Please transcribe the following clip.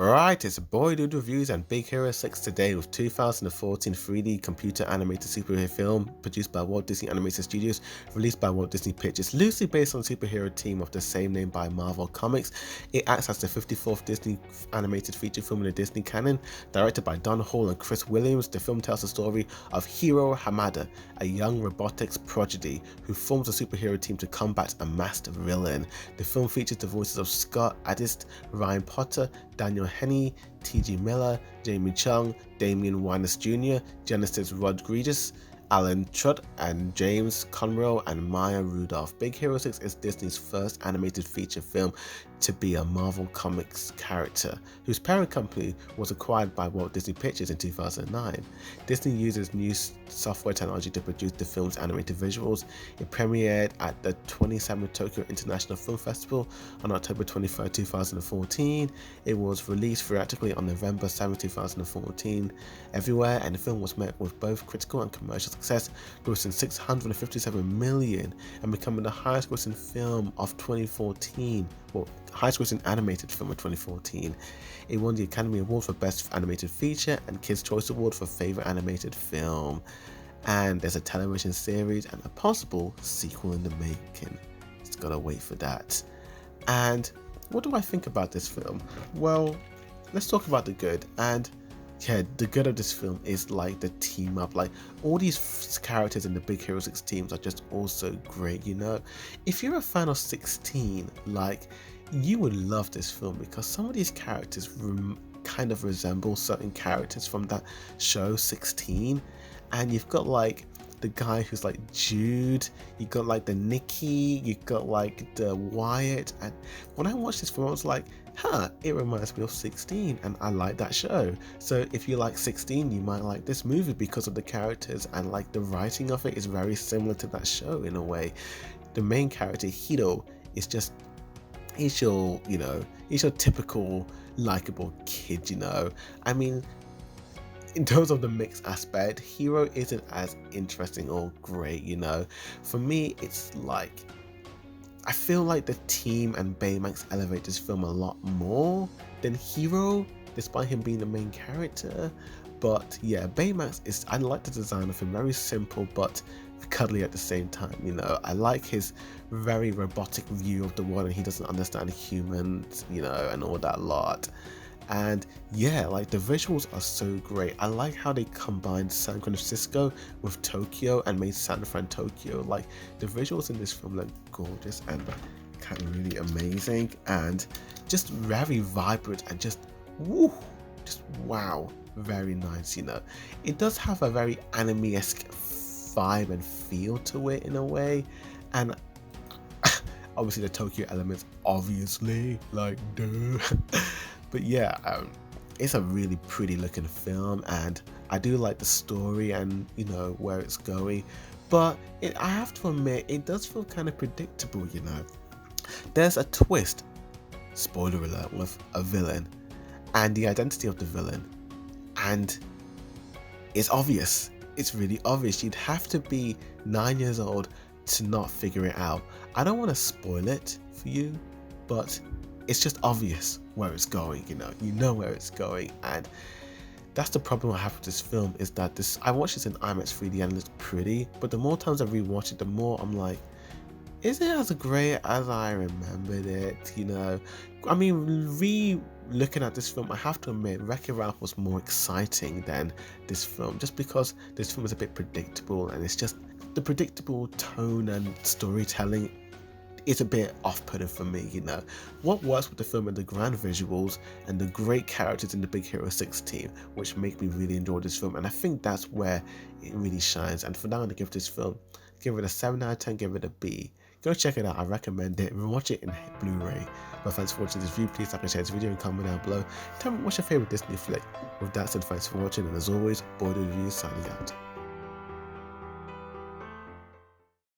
Right, it's Boy Dude Reviews and Big Hero 6 today with 2014 3D computer animated superhero film produced by Walt Disney Animation Studios, released by Walt Disney Pictures, loosely based on the superhero team of the same name by Marvel Comics. It acts as the 54th Disney animated feature film in the Disney canon. Directed by Don Hall and Chris Williams, the film tells the story of Hiro Hamada, a young robotics prodigy who forms a superhero team to combat a masked villain. The film features the voices of Scott Adist, Ryan Potter, Daniel Henney, T.G. Miller, Jamie Chung, Damian Wayans Jr., Genesis Rodriguez, Alan Trutt, and James Conroe and Maya Rudolph. Big Hero 6 is Disney's first animated feature film to be a Marvel Comics character, whose parent company was acquired by Walt Disney Pictures in 2009. Disney uses new software technology to produce the film's animated visuals. It premiered at the 27th Tokyo International Film Festival on October 23, 2014. It was released theatrically on November 7, 2014 everywhere, and the film was met with both critical and commercial success, grossing $657 million and becoming the highest grossing film of 2014. Well, highest grossing animated film of 2014. It won the Academy Award for Best Animated Feature and Kids' Choice Award for Favorite Animated Film. And there's a television series and a possible sequel in the making. Just gotta wait for that. And what do I think about this film? Well, let's talk about the good. And yeah, the good of this film is like the team up. Like all these characters in the Big Hero 6 teams are just also great, you know. If you're a fan of 16, like you would love this film because some of these characters kind of resemble certain characters from that show 16. And you've got like the guy who's like Jude, you got like the Nikki, you got like the Wyatt, and when I watched this film I was like, it reminds me of 16 and I like that show. So if you like 16 you might like this movie because of the characters, and like the writing of it is very similar to that show in a way. The main character Hiro is just, he's your typical likable kid, you know. I mean, in terms of the mixed aspect, Hiro isn't as interesting or great, you know. For me, it's like, I feel like the team and Baymax elevate this film a lot more than Hiro, despite him being the main character. But yeah, Baymax is, I like the design of him, very simple but cuddly at the same time, you know. I like his very robotic view of the world and he doesn't understand humans, you know, and all that lot. And yeah, like the visuals are so great. I like how they combined San Francisco with Tokyo and made San Fran Tokyo. Like the visuals in this film look gorgeous and kind of really amazing and just very vibrant and just wow, very nice, you know. It does have a very anime-esque vibe and feel to it in a way, and obviously the Tokyo elements, obviously, like duh. But yeah, it's a really pretty looking film and I do like the story and, you know, where it's going. But I have to admit, it does feel kind of predictable, you know. There's a twist, spoiler alert, with a villain and the identity of the villain. And it's obvious. It's really obvious. You'd have to be 9 years old to not figure it out. I don't want to spoil it for you, but it's just obvious where it's going, you know where it's going. And that's the problem I have with this film, is that I watched this in IMAX 3D and it looks pretty, but the more times I rewatch it, the more I'm like, is it as great as I remembered it, you know? I mean, looking at this film, I have to admit, Wreck-It Ralph was more exciting than this film, just because this film is a bit predictable and it's just the predictable tone and storytelling. It's a bit off-putting for me, you know. What works with the film are the grand visuals and the great characters in the Big Hero 6 team, which make me really enjoy this film, and I think that's where it really shines. And for now, I'm gonna give this film, give it a 7 out of 10, give it a B. Go check it out, I recommend it. Watch it in Blu-ray. But thanks for watching this review. Please like and share this video and comment down below. Tell me what's your favorite Disney flick. With that said, thanks for watching, and as always, Boy Dude Reviews signing out.